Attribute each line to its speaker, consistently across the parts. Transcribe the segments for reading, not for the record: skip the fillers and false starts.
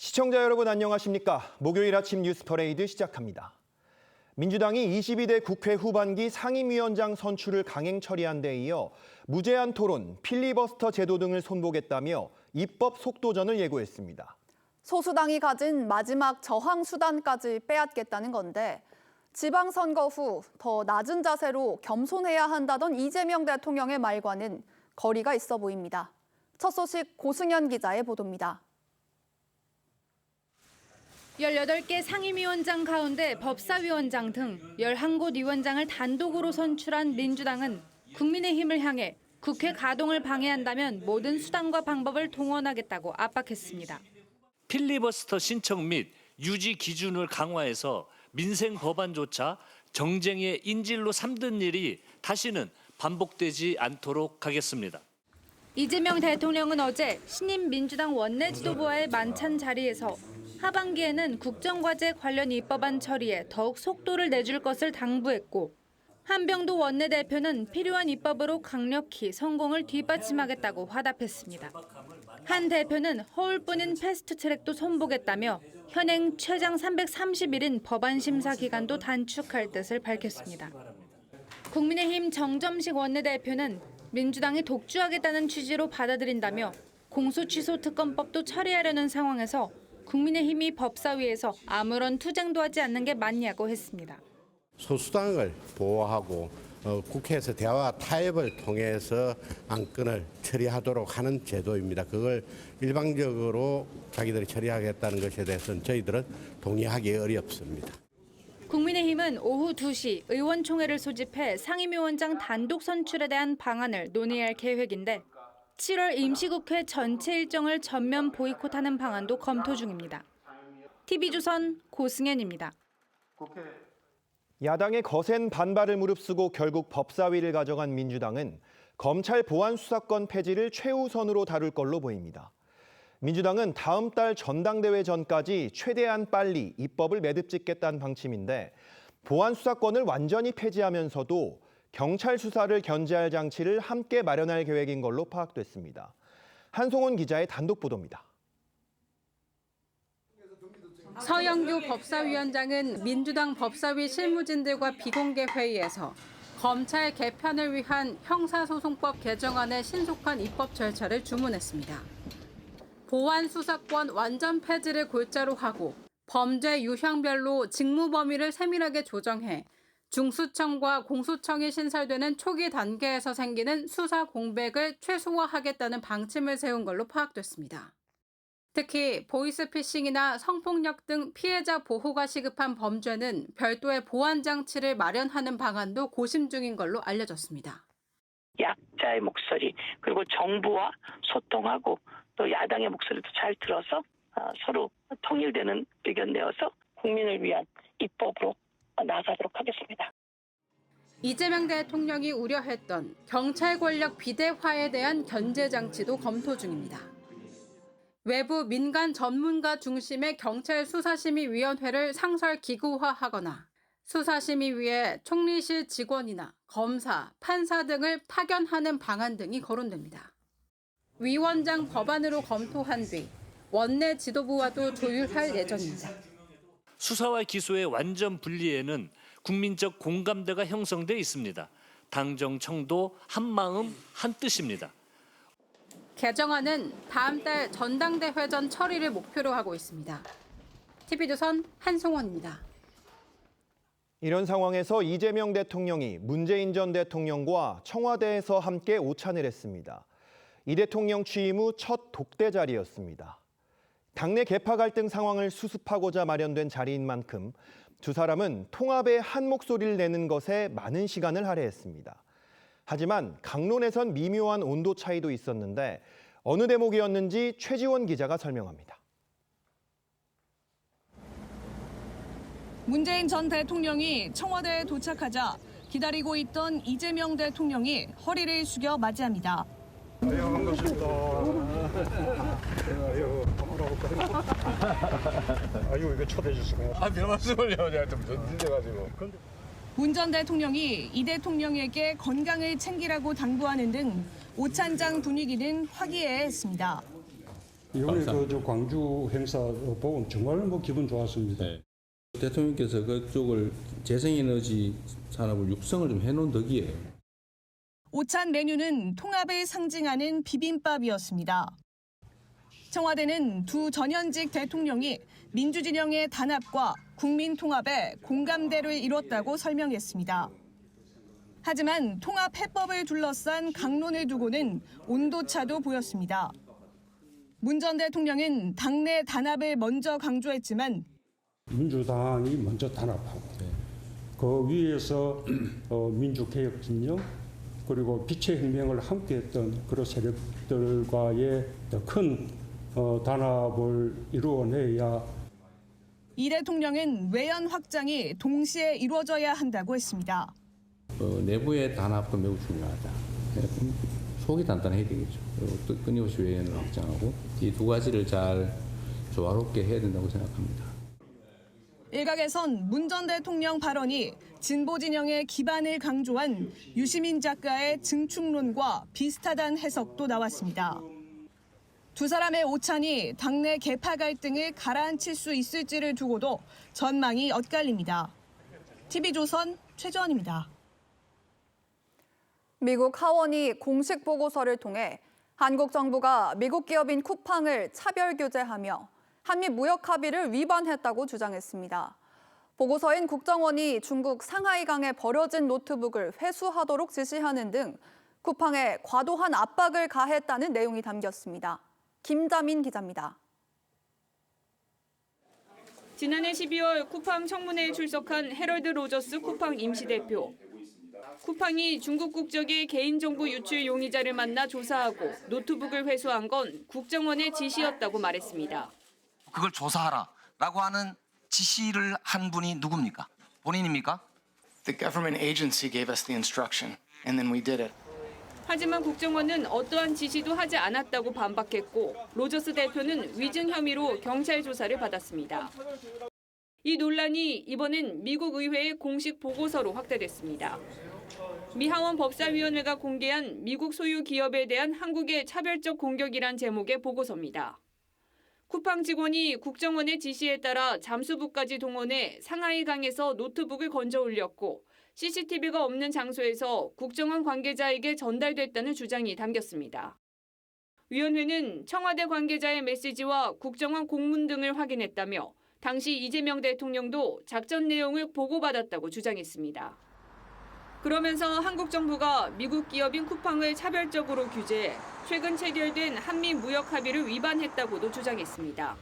Speaker 1: 시청자 여러분 안녕하십니까? 목요일 아침 뉴스 퍼레이드 시작합니다. 민주당이 22대 국회 후반기 상임위원장 선출을 강행 처리한 데 이어 무제한 토론, 필리버스터 제도 등을 손보겠다며 입법 속도전을 예고했습니다.
Speaker 2: 소수당이 가진 마지막 저항 수단까지 빼앗겠다는 건데 지방선거 후 더 낮은 자세로 겸손해야 한다던 이재명 대통령의 말과는 거리가 있어 보입니다. 첫 소식 고승현 기자의 보도입니다.
Speaker 3: 18개 상임위원장 가운데 법사위원장 등 11곳 위원장을 단독으로 선출한 민주당은 국민의힘을 향해 국회 가동을 방해한다면 모든 수단과 방법을 동원하겠다고 압박했습니다.
Speaker 4: 필리버스터 신청 및 유지 기준을 강화해서 민생 법안조차 정쟁의 인질로 삼던 일이 다시는 반복되지 않도록 하겠습니다.
Speaker 3: 이재명 대통령은 어제 신임 민주당 원내 지도부와의 만찬 자리에서 하반기에는 국정과제 관련 입법안 처리에 더욱 속도를 내줄 것을 당부했고 한병도 원내대표는 필요한 입법으로 강력히 성공을 뒷받침하겠다고 화답했습니다. 한 대표는 허울뿐인 패스트트랙도 손보겠다며 현행 최장 330일인 법안 심사 기간도 단축할 뜻을 밝혔습니다. 국민의힘 정점식 원내대표는 민주당이 독주하겠다는 취지로 받아들인다며 공소취소 특검법도 처리하려는 상황에서 국민의힘이 법사위에서 아무런 투쟁도 하지 않는 게 맞냐고 했습니다.
Speaker 5: 소수당을 보호하고 국회에서 대화와 타협을 통해서 안건을 처리하도록 하는 제도입니다. 그걸 일방적으로 자기들이 처리하겠다는 것에 대해서는 저희들은 동의하기 어렵습니다.
Speaker 3: 국민의힘은 오후 2시 의원총회를 소집해 상임위원장 단독 선출에 대한 방안을 논의할 계획인데 7월 임시국회 전체 일정을 전면 보이콧하는 방안도 검토 중입니다. TV조선 고승현입니다.
Speaker 1: 야당의 거센 반발을 무릅쓰고 결국 법사위를 가져간 민주당은 검찰 보안 수사권 폐지를 최우선으로 다룰 걸로 보입니다. 민주당은 다음 달 전당대회 전까지 최대한 빨리 입법을 매듭짓겠다는 방침인데 보안 수사권을 완전히 폐지하면서도 경찰 수사를 견제할 장치를 함께 마련할 계획인 걸로 파악됐습니다. 한송원 기자의 단독 보도입니다.
Speaker 6: 서영교 법사위원장은 민주당 법사위 실무진들과 비공개 회의에서 검찰 개편을 위한 형사소송법 개정안의 신속한 입법 절차를 주문했습니다. 보안 수사권 완전 폐지를 골자로 하고 범죄 유형별로 직무 범위를 세밀하게 조정해 중수청과 공수청이 신설되는 초기 단계에서 생기는 수사 공백을 최소화하겠다는 방침을 세운 걸로 파악됐습니다. 특히 보이스피싱이나 성폭력 등 피해자 보호가 시급한 범죄는 별도의 보안 장치를 마련하는 방안도 고심 중인 걸로 알려졌습니다.
Speaker 7: 약자의 목소리 그리고 정부와 소통하고 또 야당의 목소리도 잘 들어서 서로 통일되는 의견 내어서 국민을 위한 입법으로 나서도록 하겠습니다.
Speaker 6: 이재명 대통령이 우려했던 경찰 권력 비대화에 대한 견제 장치도 검토 중입니다. 외부 민간 전문가 중심의 경찰 수사심의위원회를 상설 기구화하거나 수사심의위에 총리실 직원이나 검사, 판사 등을 파견하는 방안 등이 거론됩니다. 위원장 법안으로 검토한 뒤 원내 지도부와도 조율할 예정입니다.
Speaker 4: 수사와 기소의 완전 분리에는 국민적 공감대가 형성돼 있습니다. 당정청도 한마음 한뜻입니다.
Speaker 6: 개정안은 다음 달 전당대회 전 처리를 목표로 하고 있습니다. TV조선 한송원입니다.
Speaker 1: 이런 상황에서 이재명 대통령이 문재인 전 대통령과 청와대에서 함께 오찬을 했습니다. 이 대통령 취임 후 첫 독대 자리였습니다. 당내 계파 갈등 상황을 수습하고자 마련된 자리인 만큼 두 사람은 통합의 한 목소리를 내는 것에 많은 시간을 할애했습니다. 하지만 강론에선 미묘한 온도 차이도 있었는데 어느 대목이었는지 최지원 기자가 설명합니다.
Speaker 8: 문재인 전 대통령이 청와대에 도착하자 기다리고 있던 이재명 대통령이 허리를 숙여 맞이합니다.
Speaker 9: 반갑습니다. 아유, 이거 초대해 주시고. 별 말씀을요. 제가 좀 늦어가지고.
Speaker 8: 문 전 대통령이 이 대통령에게 건강을 챙기라고 당부하는 등 오찬장 분위기는 화기애애했습니다.
Speaker 10: 이번에 저 광주 행사 보고 정말 기분 좋았습니다.
Speaker 11: 네. 대통령께서 그쪽을 재생에너지 산업을 육성을 좀 해놓은 덕이에요.
Speaker 8: 오찬 메뉴는 통합을 상징하는 비빔밥이었습니다. 청와대는 두 전현직 대통령이 민주진영의 단합과 국민 통합에 공감대를 이뤘다고 설명했습니다. 하지만 통합 해법을 둘러싼 강론을 두고는 온도차도 보였습니다. 문 전 대통령은 당내 단합을 먼저 강조했지만
Speaker 10: 민주당이 먼저 단합하고 그 위에서 민주개혁 진영 그리고 빛의 혁명을 함께했던 그런 세력들과의 더 큰 단합을 이루어내야
Speaker 8: 이 대통령은 외연 확장이 동시에 이루어져야 한다고 했습니다.
Speaker 11: 내부의 단합도 매우 중요하다. 속이 단단해야 되겠죠. 그리고 또 끊임없이 외연을 확장하고 이 두 가지를 잘 조화롭게 해야 된다고 생각합니다.
Speaker 8: 일각에선 문 전 대통령 발언이 진보 진영의 기반을 강조한 유시민 작가의 증축론과 비슷하다는 해석도 나왔습니다. 두 사람의 오찬이 당내 계파 갈등을 가라앉힐 수 있을지를 두고도 전망이 엇갈립니다. TV조선 최주원입니다.
Speaker 2: 미국 하원이 공식 보고서를 통해 한국 정부가 미국 기업인 쿠팡을 차별 규제하며 한미 무역 합의를 위반했다고 주장했습니다. 보고서엔 국정원이 중국 상하이강에 버려진 노트북을 회수하도록 지시하는 등 쿠팡에 과도한 압박을 가했다는 내용이 담겼습니다. 김자민 기자입니다.
Speaker 12: 지난해 12월 쿠팡 청문회에 출석한 해럴드 로저스 쿠팡 임시대표. 쿠팡이 중국 국적의 개인정보 유출 용의자를 만나 조사하고 노트북을 회수한 건 국정원의 지시였다고 말했습니다.
Speaker 13: 그걸 조사하라라고 하는 지시를 한 분이 누굽니까? 본인입니까?
Speaker 14: The government agency gave us the instruction, and then we did it.
Speaker 12: 하지만 국정원은 어떠한 지시도 하지 않았다고 반박했고 로저스 대표는 위증 혐의로 경찰 조사를 받았습니다. 이 논란이 이번엔 미국 의회의 공식 보고서로 확대됐습니다. 미 하원 법사위원회가 공개한 미국 소유 기업에 대한 한국의 차별적 공격이란 제목의 보고서입니다. 쿠팡 직원이 국정원의 지시에 따라 잠수부까지 동원해 상하이강에서 노트북을 건져 올렸고 CCTV가 없는 장소에서 국정원 관계자에게 전달됐다는 주장이 담겼습니다. 위원회는 청와대 관계자의 메시지와 국정원 공문 등을 확인했다며 당시 이재명 대통령도 작전 내용을 보고받았다고 주장했습니다. 그러면서 한국 정부가 미국 기업인 쿠팡을 차별적으로 규제해 최근 체결된 한미 무역 합의를 위반했다고도 주장했습니다.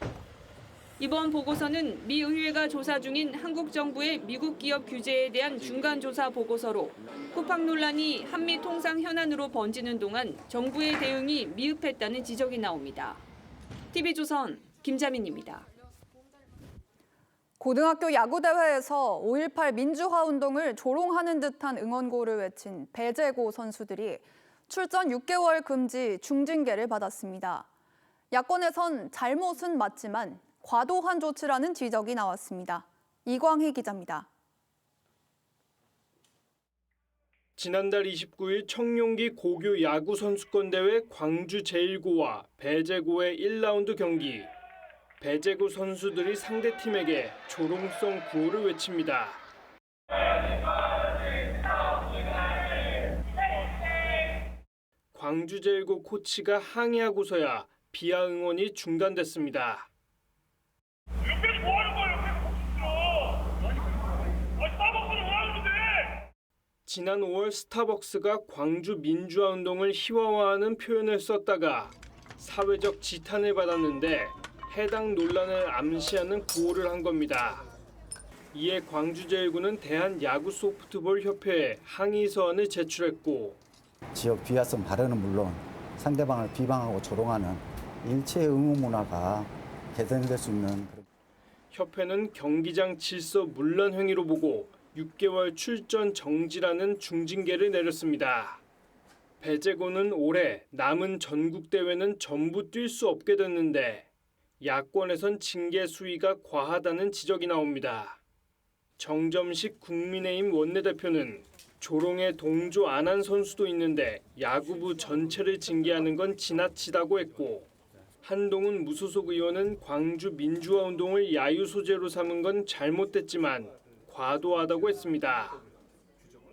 Speaker 12: 이번 보고서는 미 의회가 조사 중인 한국 정부의 미국 기업 규제에 대한 중간 조사 보고서로 쿠팡 논란이 한미 통상 현안으로 번지는 동안 정부의 대응이 미흡했다는 지적이 나옵니다. TV조선 김자민입니다.
Speaker 2: 고등학교 야구대회에서 5.18 민주화 운동을 조롱하는 듯한 응원고를 외친 배제고 선수들이 출전 6개월 금지 중징계를 받았습니다. 야권에선 잘못은 맞지만 과도한 조치라는 지적이 나왔습니다. 이광희 기자입니다.
Speaker 15: 지난달 29일 청룡기 고교 야구 선수권 대회 광주 제1고와 배제고의 1라운드 경기. 배제고 선수들이 상대팀에게 조롱성 구호를 외칩니다. 광주 제1고 코치가 항의하고서야 비하 응원이 중단됐습니다. 지난 5월 스타벅스가 광주 민주화 운동을 희화화하는 표현을 썼다가 사회적 지탄을 받았는데 해당 논란을 암시하는 구호를 한 겁니다. 이에 광주 제1구는 대한야구소프트볼협회에 항의 서한을 제출했고
Speaker 16: 지역 비하성 발언은 물론 상대방을 비방하고 조롱하는 일체의 응원 문화가 개선될 수 있는
Speaker 15: 협회는 경기장 질서 문란 행위로 보고 6개월 출전 정지라는 중징계를 내렸습니다. 배제고는 올해 남은 전국대회는 전부 뛸 수 없게 됐는데 야권에선 징계 수위가 과하다는 지적이 나옵니다. 정점식 국민의힘 원내대표는 조롱에 동조 안 한 선수도 있는데 야구부 전체를 징계하는 건 지나치다고 했고 한동훈 무소속 의원은 광주 민주화 운동을 야유 소재로 삼은 건 잘못됐지만 과도하다고 했습니다.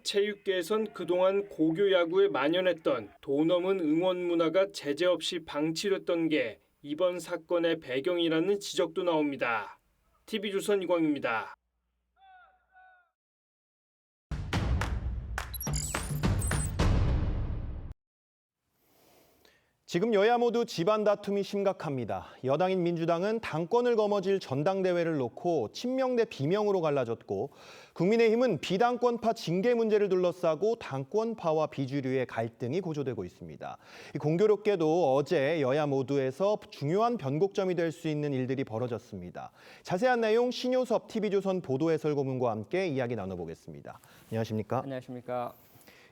Speaker 15: 체육계에선 그동안 고교 야구에 만연했던 돈 없는 응원 문화가 제재 없이 방치됐던 게 이번 사건의 배경이라는 지적도 나옵니다. TV조선 이광입니다.
Speaker 1: 지금 여야 모두 집안 다툼이 심각합니다. 여당인 민주당은 당권을 거머쥘 전당대회를 놓고 친명 대 비명으로 갈라졌고, 국민의힘은 비당권파 징계 문제를 둘러싸고 당권파와 비주류의 갈등이 고조되고 있습니다. 공교롭게도 어제 여야 모두에서 중요한 변곡점이 될 수 있는 일들이 벌어졌습니다. 자세한 내용 신효섭 TV조선 보도해설고문과 함께 이야기 나눠보겠습니다. 안녕하십니까?
Speaker 17: 안녕하십니까?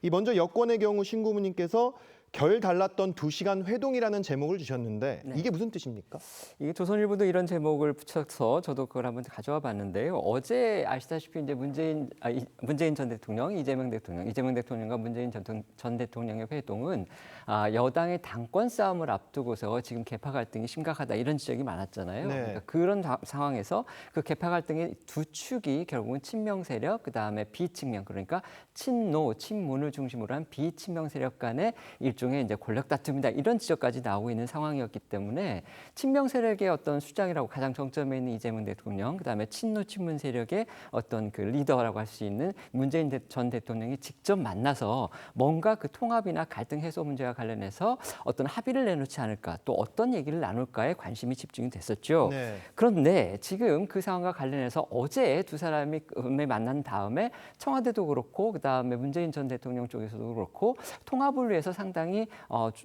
Speaker 1: 먼저 여권의 경우 신 고문님께서 결 달랐던 2시간 회동이라는 제목을 주셨는데 이게 무슨 뜻입니까?
Speaker 17: 이게 조선일보도 이런 제목을 붙여서 저도 그걸 한번 가져와 봤는데요. 어제 아시다시피 이제 문재인 전 대통령, 이재명 대통령과 문재인 전 대통령의 회동은 여당의 당권 싸움을 앞두고서 지금 계파 갈등이 심각하다 이런 지적이 많았잖아요.
Speaker 1: 네.
Speaker 17: 그러니까 그런 상황에서 그 계파 갈등의 두 축이 결국은 친명 세력, 그다음에 비친명, 그러니까 친노, 친문을 중심으로 한 비친명 세력 간의 일종의 이제 권력 다툼이다 이런 지적까지 나오고 있는 상황이었기 때문에 친명 세력의 어떤 수장이라고 가장 정점에 있는 이재명 대통령, 그다음에 친노 친문 세력의 어떤 그 리더라고 할 수 있는 문재인 전 대통령이 직접 만나서 뭔가 그 통합이나 갈등 해소 문제와 관련해서 어떤 합의를 내놓지 않을까, 또 어떤 얘기를 나눌까에 관심이 집중이 됐었죠.
Speaker 1: 네.
Speaker 17: 그런데 지금 그 상황과 관련해서 어제 두 사람이 만난 다음에 청와대도 그렇고 그다음에 문재인 전 대통령 쪽에서도 그렇고 통합을 위해서 상당히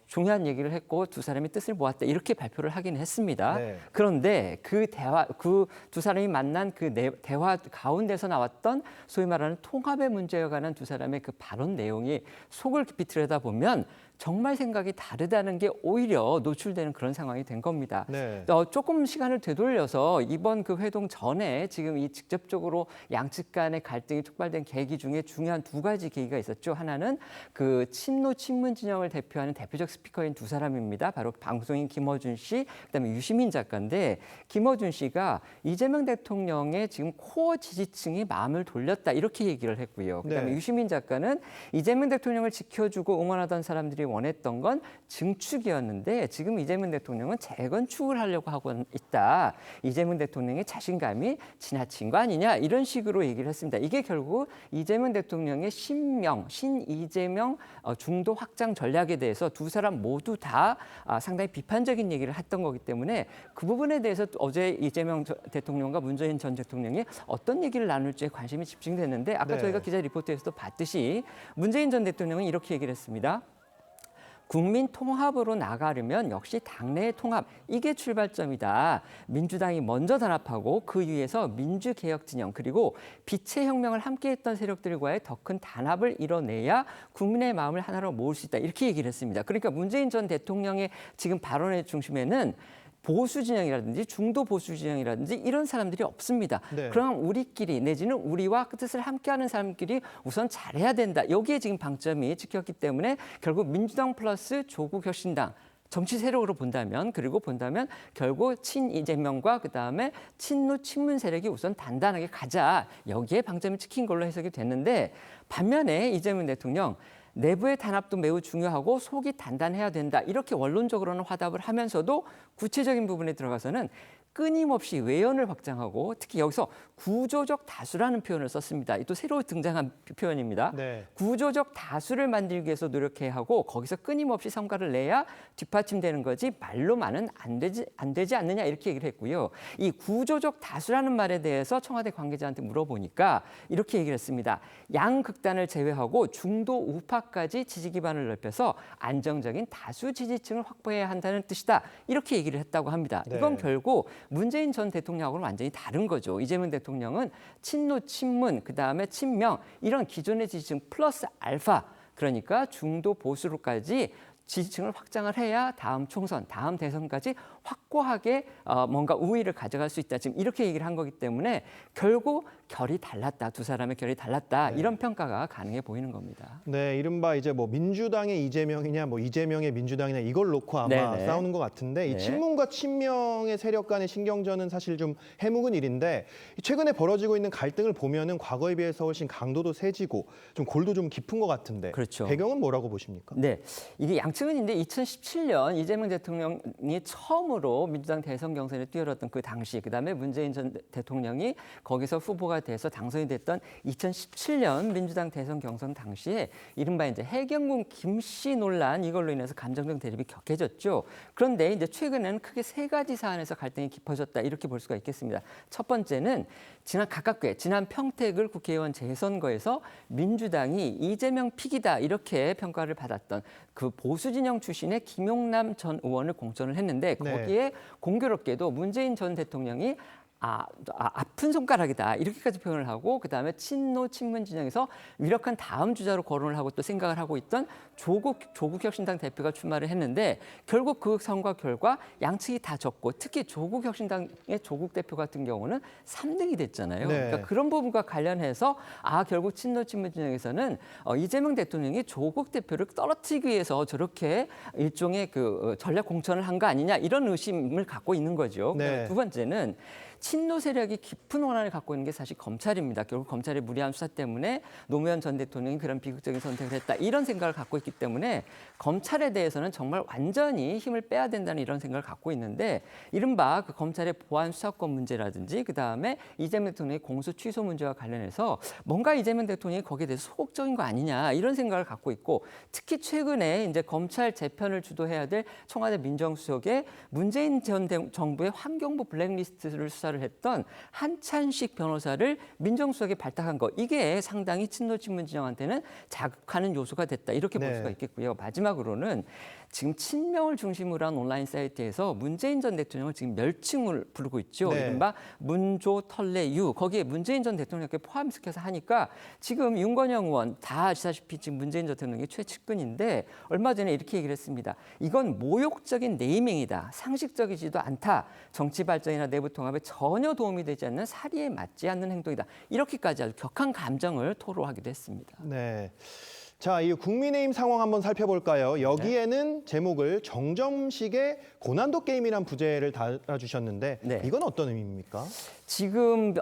Speaker 17: 중요한 얘기를 했고 두 사람이 뜻을 모았다 이렇게 발표를 하긴 했습니다.
Speaker 1: 네.
Speaker 17: 그런데 그 두 사람이 만난 그 대화 가운데서 나왔던 소위 말하는 통합의 문제에 관한 두 사람의 그 발언 내용이 속을 깊이 들여다보면 정말 생각이 다르다는 게 오히려 노출되는 그런 상황이 된 겁니다.
Speaker 1: 네.
Speaker 17: 조금 시간을 되돌려서 이번 그 회동 전에 지금 이 직접적으로 양측 간의 갈등이 촉발된 계기 중에 중요한 두 가지 계기가 있었죠. 하나는 그 친노 친문 진영을 대표하는 대표적 스피커인 두 사람입니다. 바로 방송인 김어준 씨, 그다음에 유시민 작가인데 김어준 씨가 이재명 대통령의 지금 코어 지지층이 마음을 돌렸다 이렇게 얘기를 했고요. 그다음에
Speaker 1: 네.
Speaker 17: 유시민 작가는 이재명 대통령을 지켜주고 응원하던 사람들이 원했던 건 증축이었는데 지금 이재명 대통령은 재건축을 하려고 하고 있다. 이재명 대통령의 자신감이 지나친 거 아니냐 이런 식으로 얘기를 했습니다. 이게 결국 이재명 대통령의 신이재명 중도 확장 전략에 대해서 두 사람 모두 다 상당히 비판적인 얘기를 했던 거기 때문에 그 부분에 대해서 어제 이재명 대통령과 문재인 전 대통령이 어떤 얘기를 나눌지에 관심이 집중됐는데 아까
Speaker 1: 네.
Speaker 17: 저희가 기자 리포트에서도 봤듯이 문재인 전 대통령은 이렇게 얘기를 했습니다. 국민 통합으로 나가려면 역시 당내의 통합, 이게 출발점이다. 민주당이 먼저 단합하고 그 위에서 민주개혁 진영 그리고 빛의 혁명을 함께했던 세력들과의 더 큰 단합을 이뤄내야 국민의 마음을 하나로 모을 수 있다. 이렇게 얘기를 했습니다. 그러니까 문재인 전 대통령의 지금 발언의 중심에는 보수 진영이라든지 중도 보수 진영이라든지 이런 사람들이 없습니다.
Speaker 1: 네.
Speaker 17: 그럼 우리끼리 내지는 우리와 그 뜻을 함께하는 사람끼리 우선 잘해야 된다. 여기에 지금 방점이 찍혔기 때문에 결국 민주당 플러스 조국 혁신당 정치 세력으로 본다면 결국 친이재명과 그다음에 친노 친문 세력이 우선 단단하게 가자. 여기에 방점이 찍힌 걸로 해석이 됐는데 반면에 이재명 대통령 내부의 단합도 매우 중요하고 속이 단단해야 된다. 이렇게 원론적으로는 화답을 하면서도 구체적인 부분에 들어가서는 끊임없이 외연을 확장하고 특히 여기서 구조적 다수라는 표현을 썼습니다. 또 새로 등장한 표현입니다.
Speaker 1: 네.
Speaker 17: 구조적 다수를 만들기 위해서 노력해야 하고 거기서 끊임없이 성과를 내야 뒷받침되는 거지 말로만은 안 되지 않느냐 이렇게 얘기를 했고요. 이 구조적 다수라는 말에 대해서 청와대 관계자한테 물어보니까 이렇게 얘기를 했습니다. 양극단을 제외하고 중도 우파까지 지지 기반을 넓혀서 안정적인 다수 지지층을 확보해야 한다는 뜻이다. 이렇게 얘기를 했다고 합니다.
Speaker 1: 네.
Speaker 17: 이건 결국 문재인 전 대통령하고는 완전히 다른 거죠. 이재명 대통령은 친노, 친문, 그다음에 친명 이런 기존의 지지층 플러스 알파 그러니까 중도 보수로까지 지지층을 확장을 해야 다음 총선, 다음 대선까지 확고하게 뭔가 우위를 가져갈 수 있다. 지금 이렇게 얘기를 한 거기 때문에 결국 결이 달랐다. 두 사람의 결이 달랐다. 이런 평가가 가능해 보이는 겁니다.
Speaker 1: 네, 이른바 이제 뭐 민주당의 이재명이냐, 뭐 이재명의 민주당이냐 이걸 놓고 아마
Speaker 17: 네네.
Speaker 1: 싸우는 것 같은데 이
Speaker 17: 네.
Speaker 1: 친문과 친명의 세력 간의 신경전은 사실 좀 해묵은 일인데 최근에 벌어지고 있는 갈등을 보면은 과거에 비해서 훨씬 강도도 세지고 좀 골도 좀 깊은 것 같은데
Speaker 17: 그렇죠.
Speaker 1: 배경은 뭐라고 보십니까?
Speaker 17: 네, 이게 양측은 이제 2017년 이재명 대통령이 처음으로 민주당 대선 경선에 뛰어들었던 그 당시, 그다음에 문재인 전 대통령이 거기서 후보가 돼서 당선이 됐던 2017년 민주당 대선 경선 당시에 이른바 이제 해경군 김씨 논란 이걸로 인해서 감정적 대립이 격해졌죠. 그런데 이제 최근에는 크게 세 가지 사안에서 갈등이 깊어졌다 이렇게 볼 수가 있겠습니다. 첫 번째는 지난 평택을 국회의원 재선거에서 민주당이 이재명 픽이다 이렇게 평가를 받았던 그 보수 진영 출신의 김용남 전 의원을 공천을 했는데 거기에 공교롭게도 문재인 전 대통령이 아픈 손가락이다 이렇게까지 표현을 하고 그다음에 친노 친문 진영에서 유력한 다음 주자로 거론을 하고 또 생각을 하고 있던 조국혁신당 대표가 출마를 했는데 결국 그 선거 결과 양측이 다 졌고 특히 조국혁신당의 조국 대표 같은 경우는 3등이 됐잖아요.
Speaker 1: 네.
Speaker 17: 그러니까 그런 부분과 관련해서 결국 친노 친문 진영에서는 이재명 대통령이 조국 대표를 떨어뜨리기 위해서 저렇게 일종의 그 전략 공천을 한 거 아니냐 이런 의심을 갖고 있는 거죠.
Speaker 1: 네.
Speaker 17: 두 번째는 친노 세력이 깊은 원한을 갖고 있는 게 사실 검찰입니다. 결국 검찰의 무리한 수사 때문에 노무현 전 대통령이 그런 비극적인 선택을 했다. 이런 생각을 갖고 있기 때문에 검찰에 대해서는 정말 완전히 힘을 빼야 된다는 이런 생각을 갖고 있는데 이른바 그 검찰의 보안 수사권 문제라든지 그다음에 이재명 대통령의 공소 취소 문제와 관련해서 뭔가 이재명 대통령이 거기에 대해서 소극적인 거 아니냐 이런 생각을 갖고 있고 특히 최근에 이제 검찰 재편을 주도해야 될 청와대 민정수석에 문재인 전 정부의 환경부 블랙리스트를 수사를 했던 한찬식 변호사를 민정수석에 발탁한 거 이게 상당히 친노 친문 진영한테는 자극하는 요소가 됐다 이렇게 볼 수가 있겠고요. 마지막으로는 지금 친명을 중심으로 한 온라인 사이트에서 문재인 전 대통령을 지금 멸칭을 부르고 있죠.
Speaker 1: 네.
Speaker 17: 이른바 문조 털레유 거기에 문재인 전 대통령께 포함시켜서 하니까 지금 윤건영 의원 다 아시다시피 지금 문재인 전 대통령의 최측근인데 얼마 전에 이렇게 얘기를 했습니다. 이건 모욕적인 네이밍이다. 상식적이지도 않다. 정치 발전이나 내부 통합에 전혀 도움이 되지 않는 사리에 맞지 않는 행동이다. 이렇게까지 아주 격한 감정을 토로하기도 했습니다.
Speaker 1: 네. 자, 이 국민의힘 상황 한번 살펴볼까요? 여기에는 제목을 정점식의 고난도 게임이란 부제를 달아주셨는데 이건 어떤 의미입니까?
Speaker 17: 지금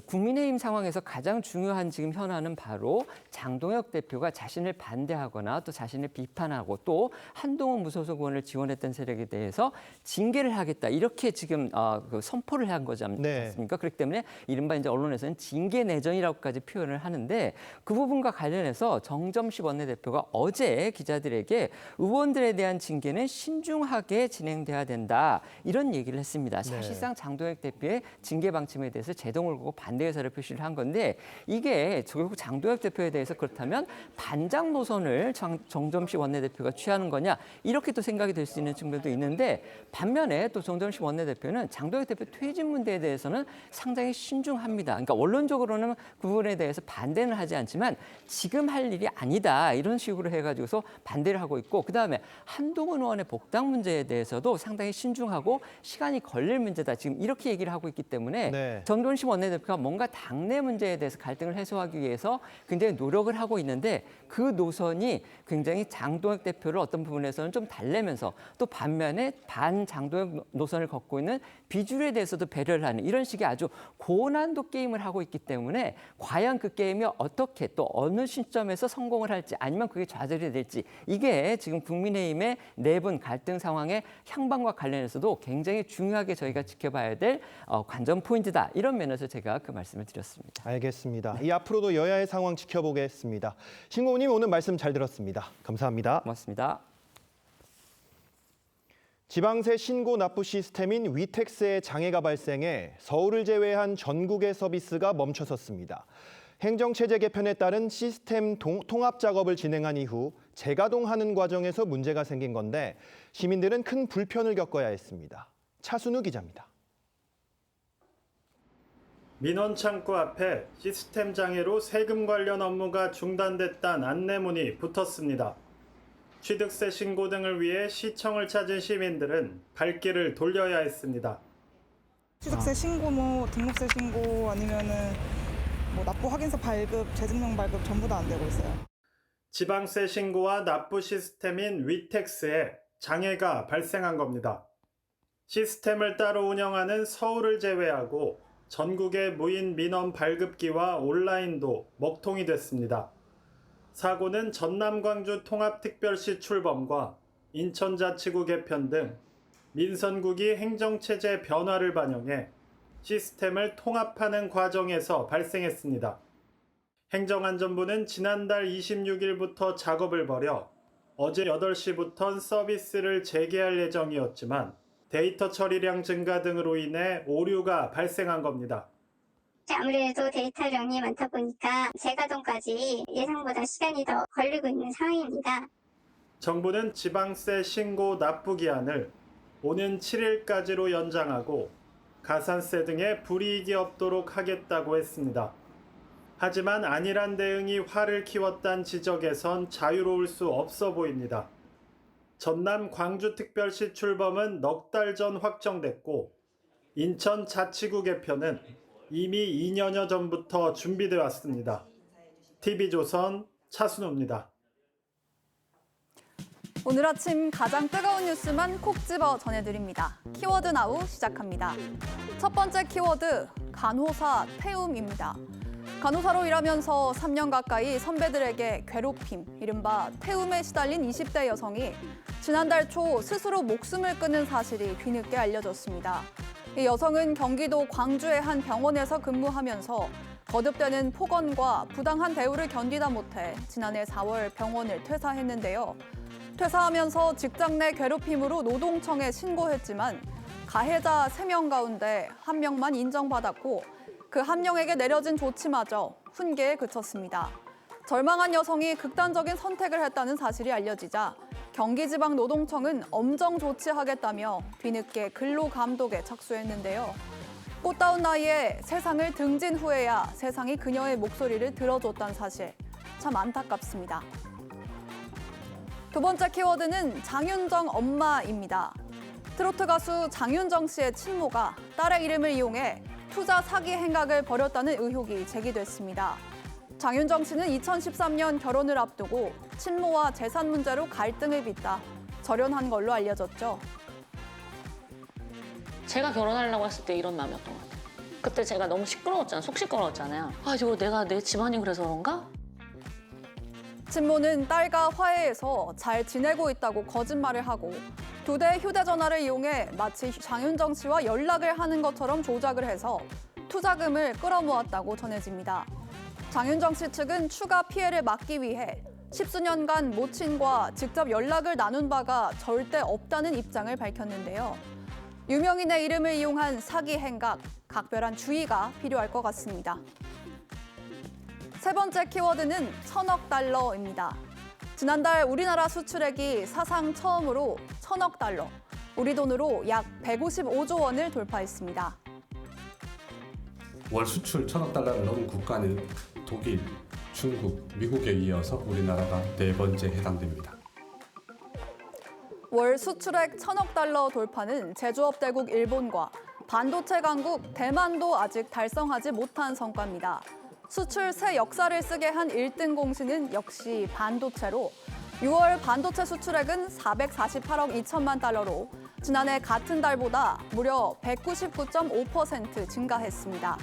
Speaker 17: 국민의힘 상황에서 가장 중요한 지금 현안은 바로 장동혁 대표가 자신을 반대하거나 또 자신을 비판하고 또 한동훈 무소속 의원을 지원했던 세력에 대해서 징계를 하겠다 이렇게 지금 그 선포를 한 거지 않습니까? 그렇기 때문에 이른바 이제 언론에서는 징계 내전이라고까지 표현을 하는데 그 부분과 관련해서 정점식 원내대표가 어제 기자들에게 의원들에 대한 징계는 신중하게 진행돼야 된다 이런 얘기를 했습니다. 사실상 장동혁 대표의 징계 방침에 대해서 제동을 걸고 반대 의사를 표시를 한 건데 이게 결국 장동혁 대표에 대해서 그렇다면 반장 노선을 정점식 원내대표가 취하는 거냐 이렇게 또 생각이 될 수 있는 측면도 있는데 반면에 또 정점식 원내대표는 장동혁 대표 퇴진 문제에 대해서는 상당히 신중합니다. 그러니까 원론적으로는 그 부분에 대해서 반대는 하지 않지만 지금 할 일이 아니다 이런 식으로 해가지고서 반대를 하고 있고 그다음에 한동훈 의원의 복당 문제에 대해서도 상당히 신중하고 시간이 걸릴 문제다 지금 이렇게 얘기를 하고 있기 때문에 정점식 원내대표가 뭔가 당내 문제에 대해서 갈등을 해소하기 위해서 굉장히 노력을 하고 있는데 그 노선이 굉장히 장동혁 대표를 어떤 부분에서는 좀 달래면서 또 반면에 반장동혁 노선을 걷고 있는 비주류에 대해서도 배려를 하는 이런 식의 아주 고난도 게임을 하고 있기 때문에 과연 그 게임이 어떻게 또 어느 시점에서 성공을 할지 아니면 그게 좌절이 될지 이게 지금 국민의힘의 내분 갈등 상황의 향방과 관련해서도 굉장히 중요하게 저희가 지켜봐야 될 관전 포인트다. 이런 면에서 제가 그 말씀을 드렸습니다.
Speaker 1: 알겠습니다. 이 앞으로도 여야의 상황 지켜보겠습니다. 신고님 오늘 말씀 잘 들었습니다. 감사합니다.
Speaker 17: 고맙습니다.
Speaker 1: 지방세 신고 납부 시스템인 위택스에 장애가 발생해 서울을 제외한 전국의 서비스가 멈춰섰습니다. 행정체제 개편에 따른 시스템 통합 작업을 진행한 이후 재가동하는 과정에서 문제가 생긴 건데 시민들은 큰 불편을 겪어야 했습니다. 차순우 기자입니다.
Speaker 18: 민원창구 앞에 시스템 장애로 세금 관련 업무가 중단됐다는 안내문이 붙었습니다. 취득세 신고 등을 위해 시청을 찾은 시민들은 발길을 돌려야 했습니다.
Speaker 19: 취득세 신고, 등록세 신고 아니면은 납부 확인서 발급, 재증명 발급 전부 다 안 되고 있어요.
Speaker 18: 지방세 신고와 납부 시스템인 위택스에 장애가 발생한 겁니다. 시스템을 따로 운영하는 서울을 제외하고 전국의 무인 민원 발급기와 온라인도 먹통이 됐습니다. 사고는 전남 광주 통합특별시 출범과 인천자치구 개편 등 민선국이 행정체제 변화를 반영해 시스템을 통합하는 과정에서 발생했습니다. 행정안전부는 지난달 26일부터 작업을 벌여 어제 8시부터 서비스를 재개할 예정이었지만 데이터 처리량 증가 등으로 인해 오류가 발생한 겁니다.
Speaker 20: 아무래도 데이터량이 많다 보니까 재가동까지 예상보다 시간이 더 걸리고 있는 상황입니다.
Speaker 18: 정부는 지방세 신고 납부 기한을 오는 7일까지로 연장하고 가산세 등의 불이익이 없도록 하겠다고 했습니다. 하지만 안일한 대응이 화를 키웠다는 지적에선 자유로울 수 없어 보입니다. 전남 광주특별시 출범은 넉 달 전 확정됐고 인천자치구 개편은 이미 2년여 전부터 준비되어 왔습니다. TV조선 차순우입니다.
Speaker 2: 오늘 아침 가장 뜨거운 뉴스만 콕 집어 전해드립니다. 키워드 나우 시작합니다. 첫 번째 키워드, 간호사 태움입니다. 간호사로 일하면서 3년 가까이 선배들에게 괴롭힘, 이른바 태움에 시달린 20대 여성이 지난달 초 스스로 목숨을 끊은 사실이 뒤늦게 알려졌습니다. 이 여성은 경기도 광주의 한 병원에서 근무하면서 거듭되는 폭언과 부당한 대우를 견디다 못해 지난해 4월 병원을 퇴사했는데요. 퇴사하면서 직장 내 괴롭힘으로 노동청에 신고했지만 가해자 3명 가운데 1명만 인정받았고 그 1명에게 내려진 조치마저 훈계에 그쳤습니다. 절망한 여성이 극단적인 선택을 했다는 사실이 알려지자 경기지방노동청은 엄정 조치하겠다며 뒤늦게 근로감독에 착수했는데요. 꽃다운 나이에 세상을 등진 후에야 세상이 그녀의 목소리를 들어줬다는 사실, 참 안타깝습니다. 두 번째 키워드는 장윤정 엄마입니다. 트로트 가수 장윤정 씨의 친모가 딸의 이름을 이용해 투자 사기 행각을 벌였다는 의혹이 제기됐습니다. 장윤정 씨는 2013년 결혼을 앞두고 친모와 재산 문제로 갈등을 빚다 절연한 걸로 알려졌죠.
Speaker 21: 제가 결혼하려고 했을 때 이런 마음이었던 것 같아요. 그때 제가 너무 시끄러웠잖아요. 속 시끄러웠잖아요. 아, 이거 내가 내 집안이 그래서 그런가?
Speaker 2: 친모는 딸과 화해해서 잘 지내고 있다고 거짓말을 하고 2대의 휴대전화를 이용해 마치 장윤정 씨와 연락을 하는 것처럼 조작을 해서 투자금을 끌어모았다고 전해집니다. 장윤정 씨 측은 추가 피해를 막기 위해 10수년간 모친과 직접 연락을 나눈 바가 절대 없다는 입장을 밝혔는데요. 유명인의 이름을 이용한 사기 행각, 각별한 주의가 필요할 것 같습니다. 세 번째 키워드는 1,000억 달러입니다. 지난달 우리나라 수출액이 사상 처음으로 1,000억 달러, 우리 돈으로 약 155조 원을 돌파했습니다.
Speaker 22: 월 수출 1,000억 달러를 넘은 국가는 독일, 중국, 미국에 이어서 우리나라가 4번째 해당됩니다.
Speaker 2: 월 수출액 1,000억 달러 돌파는 제조업 대국 일본과 반도체 강국 대만도 아직 달성하지 못한 성과입니다. 수출 새 역사를 쓰게 한 1등 공신은 역시 반도체로 6월 반도체 수출액은 448억 2천만 달러로 지난해 같은 달보다 무려 199.5% 증가했습니다.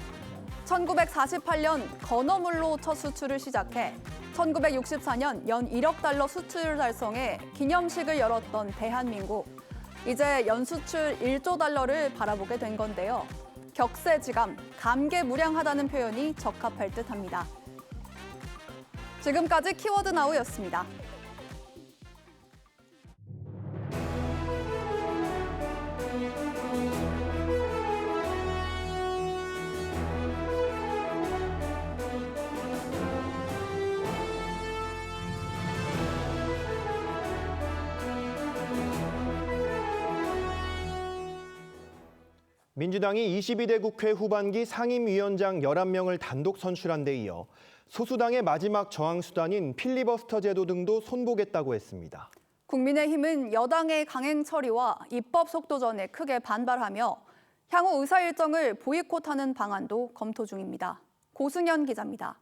Speaker 2: 1948년 건어물로 첫 수출을 시작해 1964년 연 1억 달러 수출을 달성해 기념식을 열었던 대한민국. 이제 연수출 1조 달러를 바라보게 된 건데요. 격세지감, 감개무량하다는 표현이 적합할 듯합니다. 지금까지 키워드 나우였습니다.
Speaker 1: 민주당이 22대 국회 후반기 상임위원장 11명을 단독 선출한 데 이어 소수당의 마지막 저항 수단인 필리버스터 제도 등도 손보겠다고 했습니다.
Speaker 2: 국민의힘은 여당의 강행 처리와 입법 속도전에 크게 반발하며 향후 의사 일정을 보이콧하는 방안도 검토 중입니다. 고승현 기자입니다.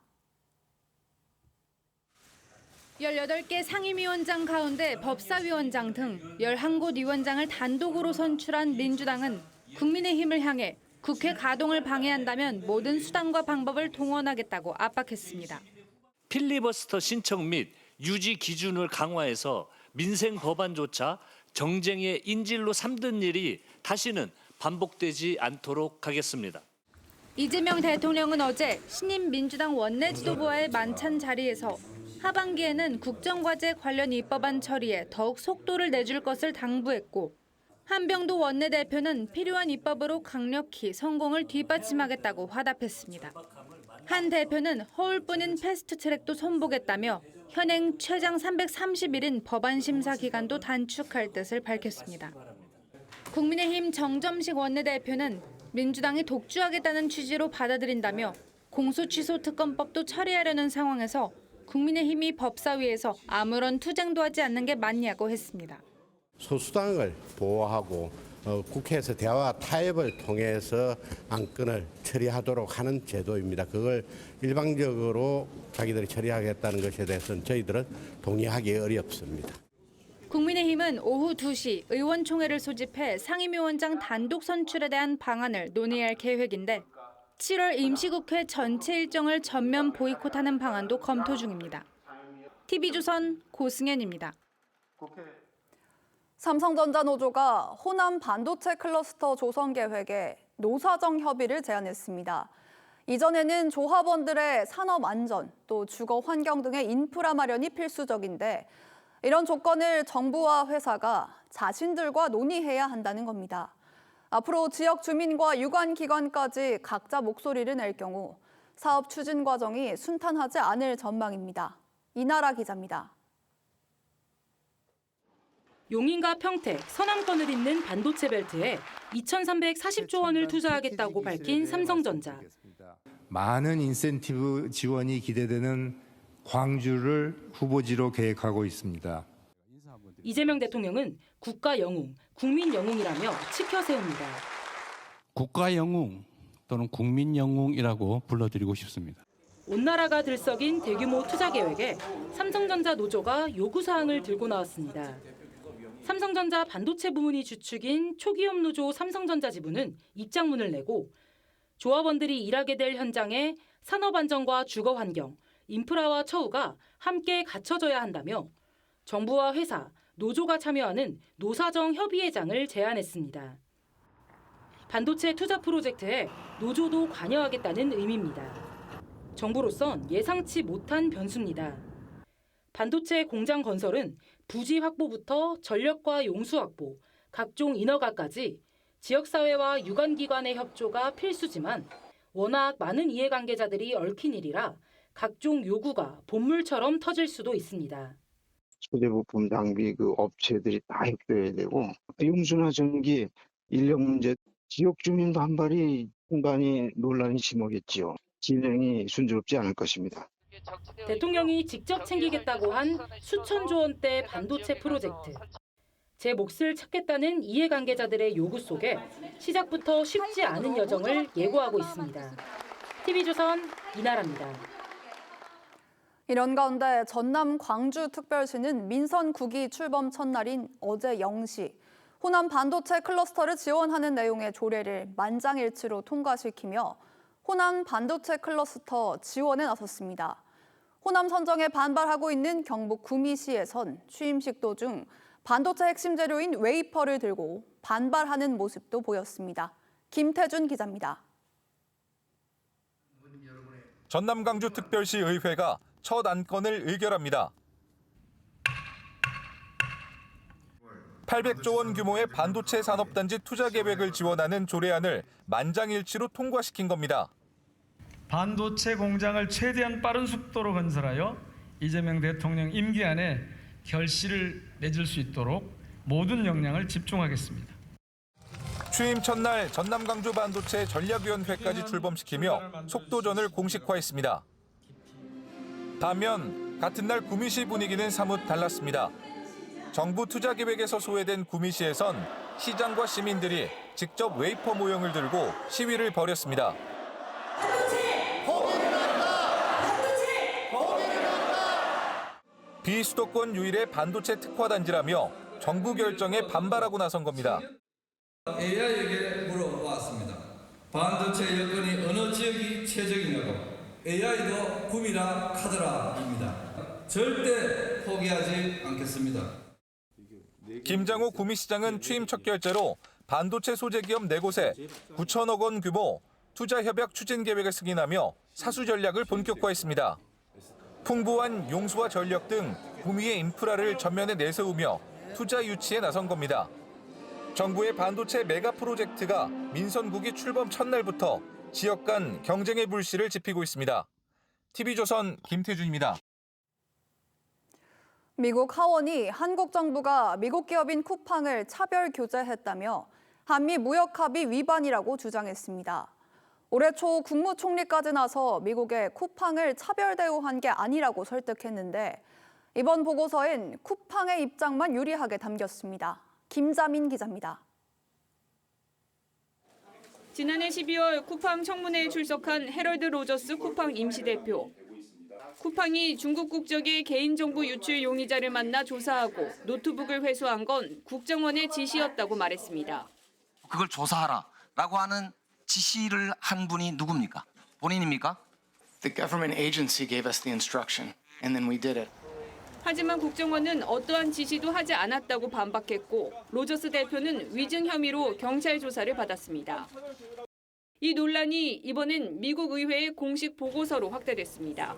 Speaker 3: 18개 상임위원장 가운데 법사위원장 등 11곳 위원장을 단독으로 선출한 민주당은 국민의힘을 향해 국회 가동을 방해한다면 모든 수단과 방법을 동원하겠다고 압박했습니다.
Speaker 4: 필리버스터 신청 및 유지 기준을 강화해서 민생 법안조차 정쟁의 인질로 삼든 일이 다시는 반복되지 않도록 하겠습니다.
Speaker 3: 이재명 대통령은 어제 신임 민주당 원내 지도부와의 만찬 자리에서 하반기에는 국정과제 관련 입법안 처리에 더욱 속도를 내줄 것을 당부했고 한병도 원내대표는 필요한 입법으로 강력히 성공을 뒷받침하겠다고 화답했습니다. 한 대표는 허울뿐인 패스트트랙도 손보겠다며 현행 최장 330일인 법안 심사 기간도 단축할 뜻을 밝혔습니다. 국민의힘 정점식 원내대표는 민주당이 독주하겠다는 취지로 받아들인다며 공소취소 특검법도 처리하려는 상황에서 국민의힘이 법사위에서 아무런 투쟁도 하지 않는 게 맞냐고 했습니다.
Speaker 5: 소수당을 보호하고 국회에서 대화와 타협을 통해서 안건을 처리하도록 하는 제도입니다. 그걸 일방적으로 자기들이 처리하겠다는 것에 대해서는 저희들은 동의하기 어렵습니다.
Speaker 3: 국민의힘은 오후 2시 의원총회를 소집해 상임위원장 단독 선출에 대한 방안을 논의할 계획인데 7월 임시국회 전체 일정을 전면 보이콧하는 방안도 검토 중입니다. TV조선 고승현입니다.
Speaker 2: 삼성전자 노조가 호남 반도체 클러스터 조성 계획에 노사정 협의를 제안했습니다. 이전에는 조합원들의 산업 안전, 또 주거 환경 등의 인프라 마련이 필수적인데 이런 조건을 정부와 회사가 자신들과 논의해야 한다는 겁니다. 앞으로 지역 주민과 유관기관까지 각자 목소리를 낼 경우 사업 추진 과정이 순탄하지 않을 전망입니다. 이나라 기자입니다.
Speaker 23: 용인과 평택, 서남권을 잇는 반도체 벨트에 2,340조 원을 투자하겠다고 밝힌 삼성전자.
Speaker 24: 많은 인센티브 지원이 기대되는 광주를 후보지로 계획하고 있습니다.
Speaker 23: 이재명 대통령은 국가 영웅, 국민 영웅이라며 치켜 세웁니다.
Speaker 25: 국가 영웅 또는 국민 영웅이라고 불러드리고 싶습니다.
Speaker 23: 온 나라가 들썩인 대규모 투자 계획에 삼성전자 노조가 요구사항을 들고 나왔습니다. 삼성전자 반도체 부문이 주축인 초기업 노조 삼성전자 지부는 입장문을 내고 조합원들이 일하게 될 현장에 산업 안전과 주거 환경, 인프라와 처우가 함께 갖춰져야 한다며 정부와 회사, 노조가 참여하는 노사정 협의회장을 제안했습니다. 반도체 투자 프로젝트에 노조도 관여하겠다는 의미입니다. 정부로선 예상치 못한 변수입니다. 반도체 공장 건설은 부지 확보부터 전력과 용수 확보, 각종 인허가까지 지역사회와 유관기관의 협조가 필수지만 워낙 많은 이해관계자들이 얽힌 일이라 각종 요구가 본물처럼 터질 수도 있습니다.
Speaker 26: 소재부품 장비 그 업체들이 다 협조해야 되고 용수나 전기, 인력 문제, 지역 주민 반발이 상당히 논란이 심하겠지요. 진행이 순조롭지 않을 것입니다.
Speaker 23: 대통령이 직접 챙기겠다고 한 수천조 원대 반도체 프로젝트. 제 몫을 찾겠다는 이해관계자들의 요구 속에 시작부터 쉽지 않은 여정을 예고하고 있습니다. TV조선 이나라입니다.
Speaker 2: 이런 가운데 전남 광주특별시는 민선 9기 출범 첫날인 어제 0시 호남 반도체 클러스터를 지원하는 내용의 조례를 만장일치로 통과시키며 호남 반도체 클러스터 지원에 나섰습니다. 호남 선정에 반발하고 있는 경북 구미시에선 취임식 도중 반도체 핵심 재료인 웨이퍼를 들고 반발하는 모습도 보였습니다. 김태준 기자입니다.
Speaker 27: 전남 광주특별시 의회가 첫 안건을 의결합니다. 800조 원 규모의 반도체 산업단지 투자 계획을 지원하는 조례안을 만장일치로 통과시킨 겁니다.
Speaker 28: 반도체 공장을 최대한 빠른 속도로 건설하여 이재명 대통령 임기 안에 결실을 맺을 수 있도록 모든 역량을 집중하겠습니다.
Speaker 27: 취임 첫날 전남 광주 반도체 전략위원회까지 출범시키며 속도전을 공식화했습니다. 반면 같은 날 구미시 분위기는 사뭇 달랐습니다. 정부 투자 계획에서 소외된 구미시에선 시장과 시민들이 직접 웨이퍼 모형을 들고 시위를 벌였습니다. 비수도권 유일의 반도체 특화 단지라며 정부 결정에 반발하고 나선 겁니다.
Speaker 6: AI에게 물어보았습니다. 반도체 여건이 어느 지역이 최적이냐고. AI도 구미라 카더라입니다. 절대 포기하지 않겠습니다.
Speaker 27: 김장호 구미시장은 취임 첫 결재로 반도체 소재 기업 4곳에 9천억 원 규모 투자 협약 추진 계획을 승인하며 사수 전략을 본격화했습니다. 풍부한 용수와 전력 등 구미의 인프라를 전면에 내세우며 투자 유치에 나선 겁니다. 정부의 반도체 메가 프로젝트가 민선국이 출범 첫날부터 지역 간 경쟁의 불씨를 지피고 있습니다. TV조선 김태준입니다.
Speaker 2: 미국 하원이 한국 정부가 미국 기업인 쿠팡을 차별 규제했다며 한미 무역 합의 위반이라고 주장했습니다. 올해 초 국무총리까지 나서 미국의 쿠팡을 차별 대우한 게 아니라고 설득했는데 이번 보고서엔 쿠팡의 입장만 유리하게 담겼습니다. 김자민 기자입니다.
Speaker 12: 지난해 12월 쿠팡 청문회에 출석한 해럴드 로저스 쿠팡 임시대표. 쿠팡이 중국 국적의 개인정보 유출 용의자를 만나 조사하고 노트북을 회수한 건 국정원의 지시였다고 말했습니다.
Speaker 7: 그걸 조사하라라고 하는 지시를 한 분이 누굽니까? 본인입니까?
Speaker 8: The government agency gave us the instruction, and then we did it.
Speaker 12: 하지만 국정원은 어떠한 지시도 하지 않았다고 반박했고 로저스 대표는 위증 혐의로 경찰 조사를 받았습니다. 이 논란이 이번엔 미국 의회의 공식 보고서로 확대됐습니다.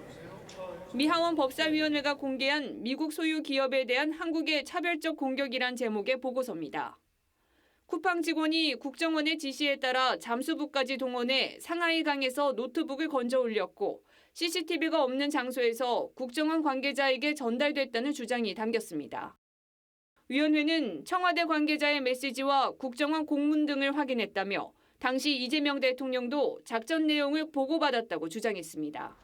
Speaker 12: 미 하원 법사위원회가 공개한 미국 소유 기업에 대한 한국의 차별적 공격이란 제목의 보고서입니다. 쿠팡 직원이 국정원의 지시에 따라 잠수부까지 동원해 상하이 강에서 노트북을 건져 올렸고 CCTV가 없는 장소에서 국정원 관계자에게 전달됐다는 주장이 담겼습니다. 위원회는 청와대 관계자의 메시지와 국정원 공문 등을 확인했다며 당시 이재명 대통령도 작전 내용을 보고받았다고 주장했습니다.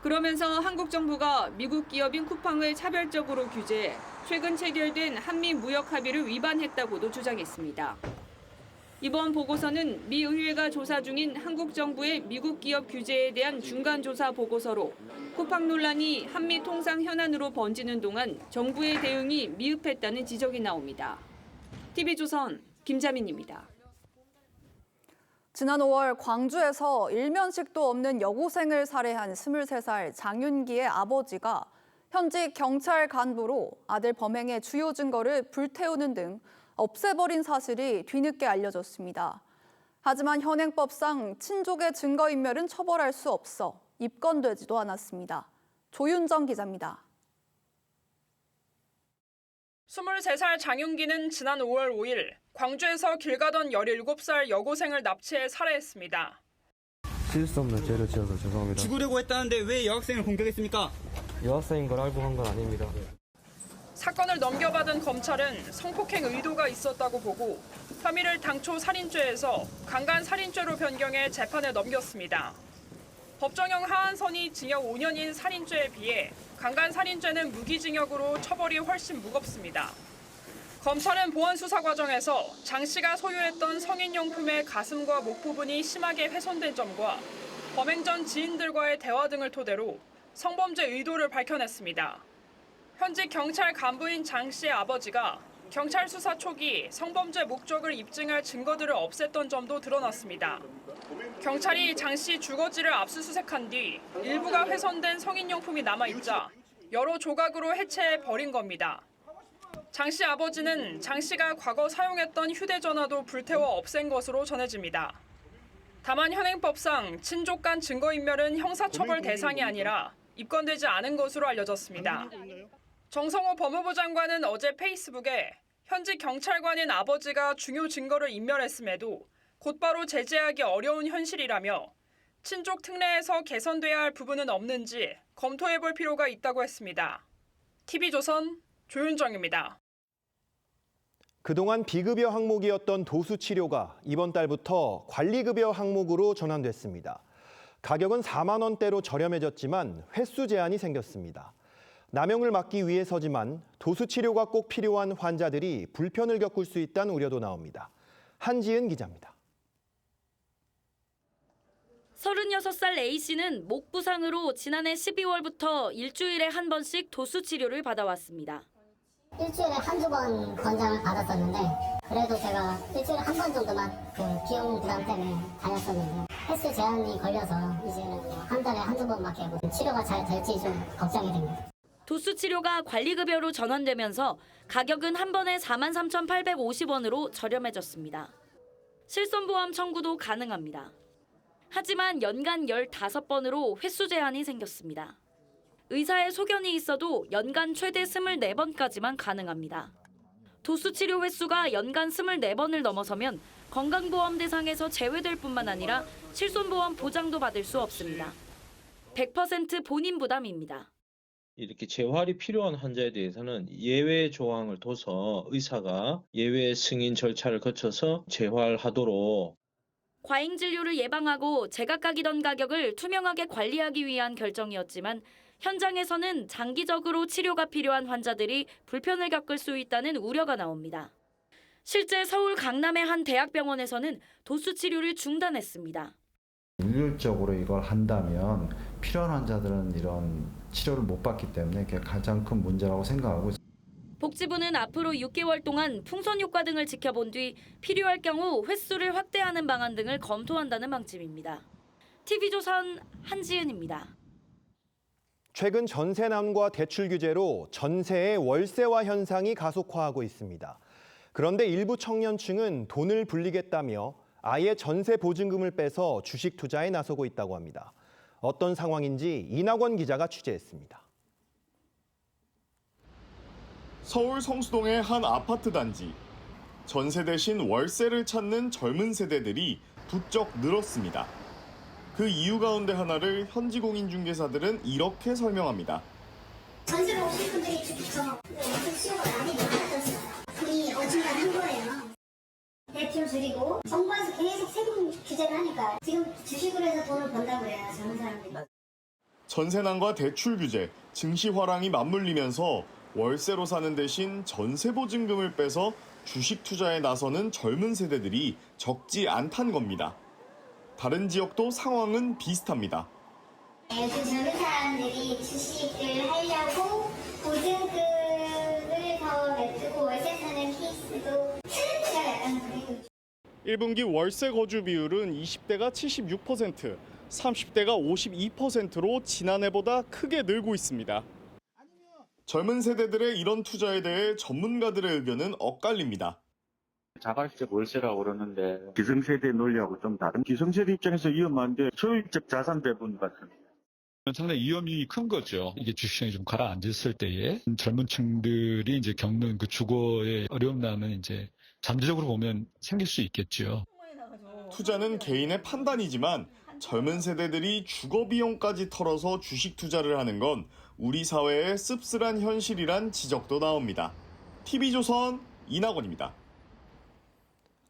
Speaker 12: 그러면서 한국 정부가 미국 기업인 쿠팡을 차별적으로 규제해 최근 체결된 한미 무역 합의를 위반했다고도 주장했습니다. 이번 보고서는 미 의회가 조사 중인 한국 정부의 미국 기업 규제에 대한 중간 조사 보고서로 쿠팡 논란이 한미 통상 현안으로 번지는 동안 정부의 대응이 미흡했다는 지적이 나옵니다. TV조선 김자민입니다.
Speaker 2: 지난 5월 광주에서 일면식도 없는 여고생을 살해한 23살 장윤기의 아버지가 현직 경찰 간부로 아들 범행의 주요 증거를 불태우는 등 없애버린 사실이 뒤늦게 알려졌습니다. 하지만 현행법상 친족의 증거인멸은 처벌할 수 없어 입건되지도 않았습니다. 조윤정 기자입니다.
Speaker 9: 23살 장윤기는 지난 5월 5일 광주에서 길 가던 17살 여고생을 납치해 살해했습니다.
Speaker 10: 씻을 수 없는 죄를 지어서 죄송합니다.
Speaker 11: 죽으려고 했다는데 왜 여학생을 공격했습니까?
Speaker 10: 여학생인 걸 알고 한 건 아닙니다.
Speaker 9: 사건을 넘겨받은 검찰은 성폭행 의도가 있었다고 보고 혐의를 당초 살인죄에서 강간 살인죄로 변경해 재판에 넘겼습니다. 법정형 하한선이 징역 5년인 살인죄에 비해 강간 살인죄는 무기징역으로 처벌이 훨씬 무겁습니다. 검찰은 보안 수사 과정에서 장 씨가 소유했던 성인용품의 가슴과 목 부분이 심하게 훼손된 점과 범행 전 지인들과의 대화 등을 토대로 성범죄 의도를 밝혀냈습니다. 현직 경찰 간부인 장 씨의 아버지가 경찰 수사 초기 성범죄 목적을 입증할 증거들을 없앴던 점도 드러났습니다. 경찰이 장 씨 주거지를 압수수색한 뒤 일부가 훼손된 성인용품이 남아있자 여러 조각으로 해체해 버린 겁니다. 장 씨 아버지는 장 씨가 과거 사용했던 휴대전화도 불태워 없앤 것으로 전해집니다. 다만 현행법상 친족 간 증거인멸은 형사처벌 대상이 아니라 입건되지 않은 것으로 알려졌습니다. 정성호 법무부 장관은 어제 페이스북에 현직 경찰관인 아버지가 중요 증거를 인멸했음에도 곧바로 제재하기 어려운 현실이라며 친족 특례에서 개선돼야 할 부분은 없는지 검토해볼 필요가 있다고 했습니다. TV조선 조윤정입니다.
Speaker 1: 그동안 비급여 항목이었던 도수 치료가 이번 달부터 관리급여 항목으로 전환됐습니다. 가격은 4만 원대로 저렴해졌지만 횟수 제한이 생겼습니다. 남용을 막기 위해서지만 도수 치료가 꼭 필요한 환자들이 불편을 겪을 수 있다는 우려도 나옵니다. 한지은 기자입니다.
Speaker 21: 36살 A씨는 목 부상으로 지난해 12월부터 일주일에 한 번씩 도수 치료를 받아왔습니다.
Speaker 13: 일주일에 한두 번 권장을 받았었는데 그래도 제가 일주일에 한 번 정도만 그 비용 부담 때문에 다녔었는데 횟수 제한이 걸려서 이제는 한 달에 한두 번밖에 치료가 잘 될지 좀 걱정이 됩니다.
Speaker 21: 도수 치료가 관리급여로 전환되면서 가격은 한 번에 43,850원으로 저렴해졌습니다. 실손보험 청구도 가능합니다. 하지만 연간 15번으로 횟수 제한이 생겼습니다. 의사의 소견이 있어도 연간 최대 24번까지만 가능합니다. 도수 치료 횟수가 연간 24번을 넘어서면 건강보험 대상에서 제외될 뿐만 아니라 실손보험 보장도 받을 수 없습니다. 100% 본인 부담입니다.
Speaker 14: 이렇게 재활이 필요한 환자에 대해서는 예외 조항을 둬서 의사가 예외 승인 절차를 거쳐서 재활하도록.
Speaker 21: 과잉 진료를 예방하고 제각각이던 가격을 투명하게 관리하기 위한 결정이었지만 현장에서는 장기적으로 치료가 필요한 환자들이 불편을 겪을 수 있다는 우려가 나옵니다. 실제 서울 강남의 한 대학병원에서는 도수 치료를 중단했습니다.
Speaker 15: 일률적으로 이걸 한다면 필요한 환자들은 이런 치료를 못 받기 때문에 그게 가장 큰 문제라고 생각하고 있습니다.
Speaker 21: 복지부는 앞으로 6개월 동안 풍선 효과 등을 지켜본 뒤 필요할 경우 횟수를 확대하는 방안 등을 검토한다는 방침입니다. TV조선 한지은입니다.
Speaker 1: 최근 전세난과 대출 규제로 전세의 월세화 현상이 가속화하고 있습니다. 그런데 일부 청년층은 돈을 불리겠다며 아예 전세 보증금을 빼서 주식 투자에 나서고 있다고 합니다. 어떤 상황인지 이낙원 기자가 취재했습니다.
Speaker 16: 서울 성수동의 한 아파트 단지. 전세 대신 월세를 찾는 젊은 세대들이 부쩍 늘었습니다. 그 이유 가운데 하나를 현지공인중개사들은 이렇게 설명합니다.
Speaker 13: 전세가 없을 분들이 주식처럼 수요가 많이 높아졌어요. 돈이 어중간한 거예요. 대출 줄이고 정부에서 계속 세금 규제를 하니까 지금 주식으로 해서 돈을 번다고 해요, 젊은 사람들이.
Speaker 16: 전세난과 대출 규제, 증시 화랑이 맞물리면서 월세로 사는 대신 전세 보증금을 빼서 주식 투자에 나서는 젊은 세대들이 적지 않단 겁니다. 다른 지역도 상황은 비슷합니다.
Speaker 13: 요즘 젊은 사람들이 주식을 하려고 보증금을 더 내두고 월세 사는 케이스도 트렌드가 약간 보이고.
Speaker 16: 1분기 월세 거주 비율은 20대가 76%, 30대가 52%로 지난해보다 크게 늘고 있습니다. 젊은 세대들의 이런 투자에 대해 전문가들의 의견은 엇갈립니다.
Speaker 17: 자발적 월세라고 그러는데 기성세대 논리하고 좀 다른, 기성세대 입장에서 위험한데 소유적 자산 배분 같습니다.
Speaker 18: 상당히 위험이 큰 거죠. 이게 주식시장이 좀 가라앉았을 때에 젊은 층들이 이제 겪는 그 주거의 어려움라는 이제 잠재적으로 보면 생길 수 있겠죠.
Speaker 16: 투자는 개인의 판단이지만 젊은 세대들이 주거 비용까지 털어서 주식 투자를 하는 건 우리 사회의 씁쓸한 현실이란 지적도 나옵니다. TV조선 이낙원입니다.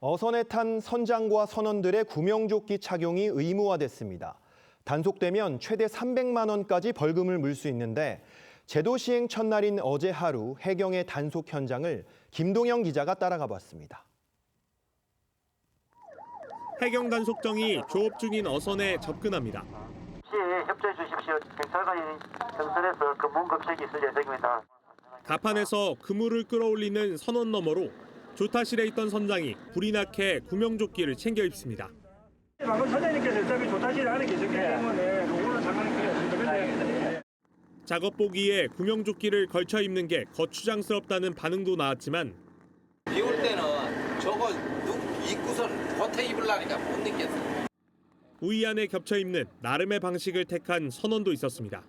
Speaker 1: 어선에 탄 선장과 선원들의 구명조끼 착용이 의무화됐습니다. 단속되면 최대 300만 원까지 벌금을 물 수 있는데 제도 시행 첫날인 어제 하루 해경의 단속 현장을 김동영 기자가 따라가 봤습니다.
Speaker 19: 해경 단속정이 조업 중인 어선에 접근합니다.
Speaker 20: 협조해 주십시오. 경찰관이 경선에서 검문 검색이 있을 예정입니다.
Speaker 19: 갑판에서 그물을 끌어올리는 선원 너머로 조타실에 있던 선장이 불이 나게 구명조끼를 챙겨 입습니다.
Speaker 29: 방금 선장님께서 어차피 조타실 안에 계셨기 때문에 그거는 상관이 필요.
Speaker 19: 작업복 위에 구명조끼를 걸쳐 입는 게 거추장스럽다는 반응도 나왔지만
Speaker 30: 비 올 때는 저거 입고선 겉에 입으려니까 못 입겠어요.
Speaker 19: 우위 안에 겹쳐 입는 나름의 방식을 택한 선원도 있었습니다.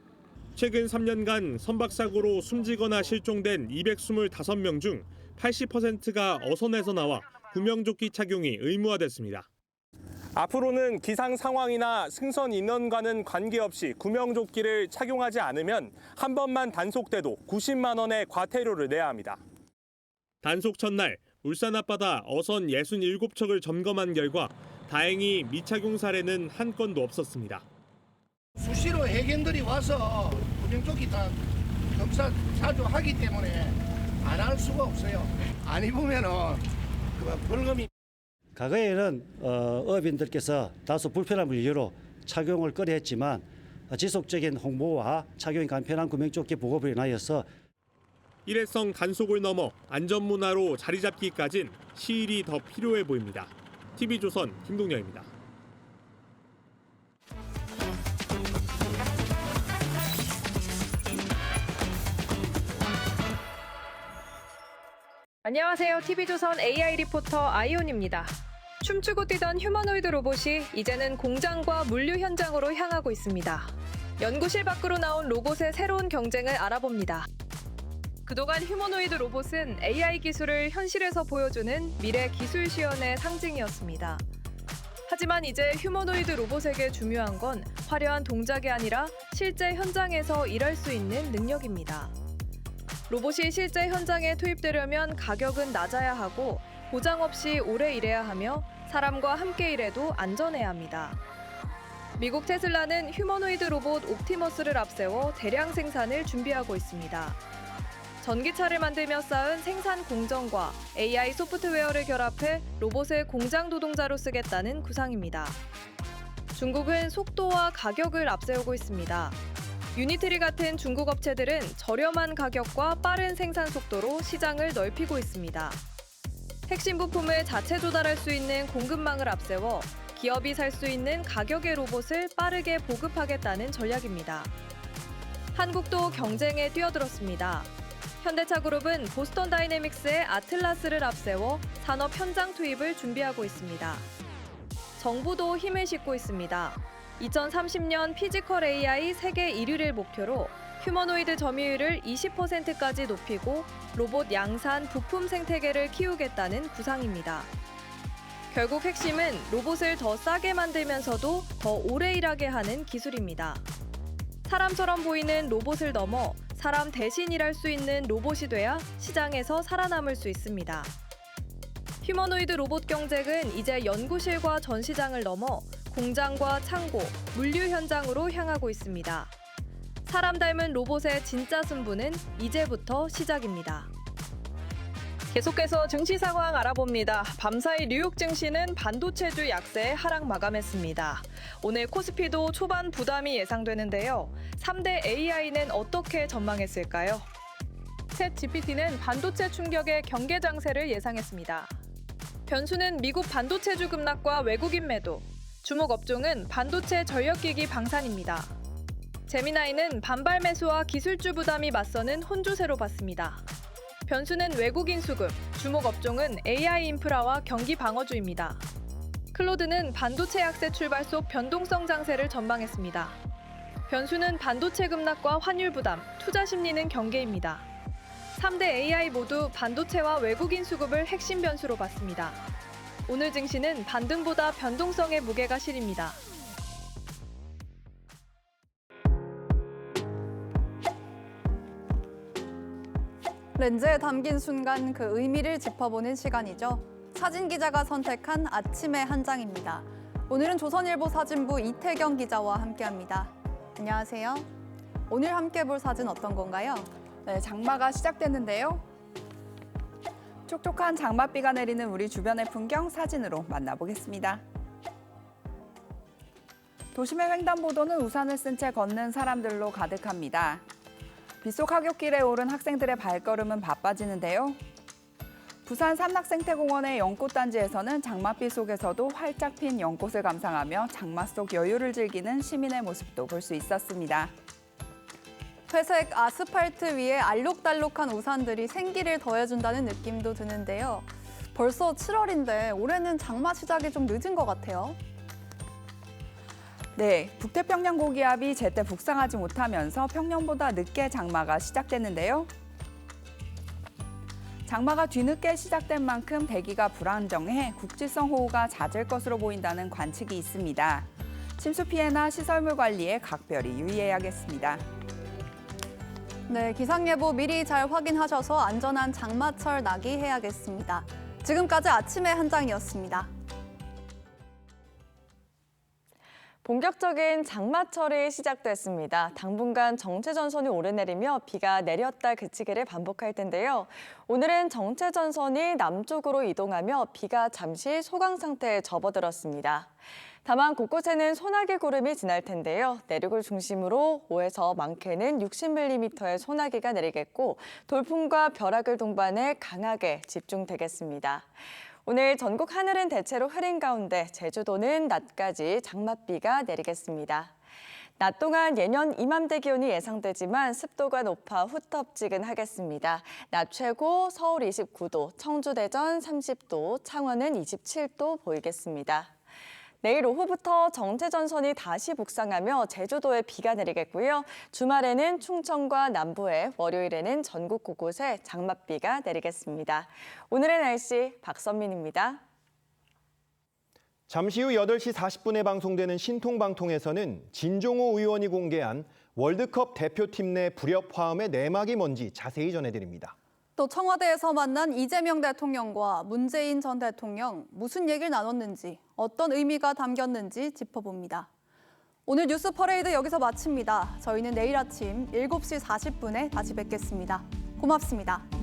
Speaker 19: 최근 3년간 선박사고로 숨지거나 실종된 225명 중 80%가 어선에서 나와 구명조끼 착용이 의무화됐습니다. 앞으로는 기상 상황이나 승선 인원과는 관계없이 구명조끼를 착용하지 않으면 한 번만 단속돼도 90만 원의 과태료를 내야 합니다. 단속 첫날 울산 앞바다 어선 67척을 점검한 결과 다행히 미착용 사례는 한 건도 없었습니다.
Speaker 31: 수시로 해경들이 와서 구명조끼 다
Speaker 3: 자주 하기 때문에 안 할 수가 없어요. 안 입으면은 그 벌금이.
Speaker 4: 과거에는 어업인들께서 다소 불편함을 이유로 착용을 꺼려했지만 지속적인 홍보와 착용이 간편한 구명조끼 보급을 인하여서
Speaker 19: 일회성 단속을 넘어 안전문화로 자리 잡기까진 시일이 더 필요해 보입니다. TV조선 김동렬입니다.
Speaker 5: 안녕하세요. TV조선 AI 리포터 아이온입니다. 춤추고 뛰던 휴머노이드 로봇이 이제는 공장과 물류 현장으로 향하고 있습니다. 연구실 밖으로 나온 로봇의 새로운 경쟁을 알아봅니다. 그동안 휴머노이드 로봇은 AI 기술을 현실에서 보여주는 미래 기술 시연의 상징이었습니다. 하지만 이제 휴머노이드 로봇에게 중요한 건 화려한 동작이 아니라 실제 현장에서 일할 수 있는 능력입니다. 로봇이 실제 현장에 투입되려면 가격은 낮아야 하고 보장 없이 오래 일해야 하며 사람과 함께 일해도 안전해야 합니다. 미국 테슬라는 휴머노이드 로봇 옵티머스를 앞세워 대량 생산을 준비하고 있습니다. 전기차를 만들며 쌓은 생산 공정과 AI 소프트웨어를 결합해 로봇을 공장 노동자로 쓰겠다는 구상입니다. 중국은 속도와 가격을 앞세우고 있습니다. 유니트리 같은 중국 업체들은 저렴한 가격과 빠른 생산 속도로 시장을 넓히고 있습니다. 핵심 부품을 자체 조달할 수 있는 공급망을 앞세워 기업이 살 수 있는 가격의 로봇을 빠르게 보급하겠다는 전략입니다. 한국도 경쟁에 뛰어들었습니다. 현대차그룹은 보스턴 다이내믹스의 아틀라스를 앞세워 산업 현장 투입을 준비하고 있습니다. 정부도 힘을 싣고 있습니다. 2030년 피지컬 AI 세계 1위를 목표로 휴머노이드 점유율을 20%까지 높이고 로봇 양산 부품 생태계를 키우겠다는 구상입니다. 결국 핵심은 로봇을 더 싸게 만들면서도 더 오래 일하게 하는 기술입니다. 사람처럼 보이는 로봇을 넘어 사람 대신 일할 수 있는 로봇이 돼야 시장에서 살아남을 수 있습니다. 휴머노이드 로봇 경쟁은 이제 연구실과 전시장을 넘어 공장과 창고, 물류 현장으로 향하고 있습니다. 사람 닮은 로봇의 진짜 승부는 이제부터 시작입니다. 계속해서 증시 상황 알아봅니다. 밤사이 뉴욕 증시는 반도체주 약세에 하락 마감했습니다. 오늘 코스피도 초반 부담이 예상되는데요. 3대 AI는 어떻게 전망했을까요? 챗 GPT는 반도체 충격의 경계 장세를 예상했습니다. 변수는 미국 반도체주 급락과 외국인 매도, 주목 업종은 반도체 전력기기 방산입니다. 제미나이는 반발 매수와 기술주 부담이 맞서는 혼조세로 봤습니다. 변수는 외국인 수급, 주목 업종은 AI 인프라와 경기 방어주입니다. 클로드는 반도체 약세 출발 속 변동성 장세를 전망했습니다. 변수는 반도체 급락과 환율 부담, 투자 심리는 경계입니다. 3대 AI 모두 반도체와 외국인 수급을 핵심 변수로 봤습니다. 오늘 증시는 반등보다 변동성의 무게가 실립니다.
Speaker 2: 렌즈에 담긴 순간 그 의미를 짚어보는 시간이죠. 사진 기자가 선택한 아침의 한 장입니다. 오늘은 조선일보 사진부 이태경 기자와 함께합니다. 안녕하세요. 오늘 함께 볼 사진 어떤 건가요?
Speaker 6: 네, 장마가 시작됐는데요. 촉촉한 장맛비가 내리는 우리 주변의 풍경 사진으로 만나보겠습니다. 도심의 횡단보도는 우산을 쓴 채 걷는 사람들로 가득합니다. 빗속 하굣길에 오른 학생들의 발걸음은 바빠지는데요. 부산 삼락생태공원의 연꽃단지에서는 장맛비 속에서도 활짝 핀 연꽃을 감상하며 장마 속 여유를 즐기는 시민의 모습도 볼 수 있었습니다.
Speaker 2: 회색 아스팔트 위에 알록달록한 우산들이 생기를 더해준다는 느낌도 드는데요. 벌써 7월인데 올해는 장마 시작이 좀 늦은 것 같아요.
Speaker 6: 네, 북태평양 고기압이 제때 북상하지 못하면서 평년보다 늦게 장마가 시작됐는데요. 장마가 뒤늦게 시작된 만큼 대기가 불안정해 국지성 호우가 잦을 것으로 보인다는 관측이 있습니다. 침수 피해나 시설물 관리에 각별히 유의해야겠습니다.
Speaker 2: 네, 기상예보 미리 잘 확인하셔서 안전한 장마철 나기해야겠습니다. 지금까지 아침의 한 장이었습니다.
Speaker 7: 본격적인 장마철이 시작됐습니다. 당분간 정체전선이 오르내리며 비가 내렸다 그치기를 반복할 텐데요. 오늘은 정체전선이 남쪽으로 이동하며 비가 잠시 소강 상태에 접어들었습니다. 다만 곳곳에는 소나기 구름이 지날 텐데요. 내륙을 중심으로 5에서 많게는 60mm의 소나기가 내리겠고 돌풍과 벼락을 동반해 강하게 집중되겠습니다. 오늘 전국 하늘은 대체로 흐린 가운데 제주도는 낮까지 장맛비가 내리겠습니다. 낮 동안 예년 이맘때 기온이 예상되지만 습도가 높아 후텁지근하겠습니다. 낮 최고 서울 29도, 청주 대전 30도, 창원은 27도 보이겠습니다. 내일 오후부터 정체전선이 다시 북상하며 제주도에 비가 내리겠고요. 주말에는 충청과 남부에, 월요일에는 전국 곳곳에 장맛비가 내리겠습니다. 오늘의 날씨 박선민입니다.
Speaker 1: 잠시 후 8시 40분에 방송되는 신통방통에서는 진종호 의원이 공개한 월드컵 대표팀 내 불협 화음의 내막이 뭔지 자세히 전해드립니다.
Speaker 2: 또 청와대에서 만난 이재명 대통령과 문재인 전 대통령 무슨 얘기를 나눴는지, 어떤 의미가 담겼는지 짚어봅니다. 오늘 뉴스 퍼레이드 여기서 마칩니다. 저희는 내일 아침 7시 40분에 다시 뵙겠습니다. 고맙습니다.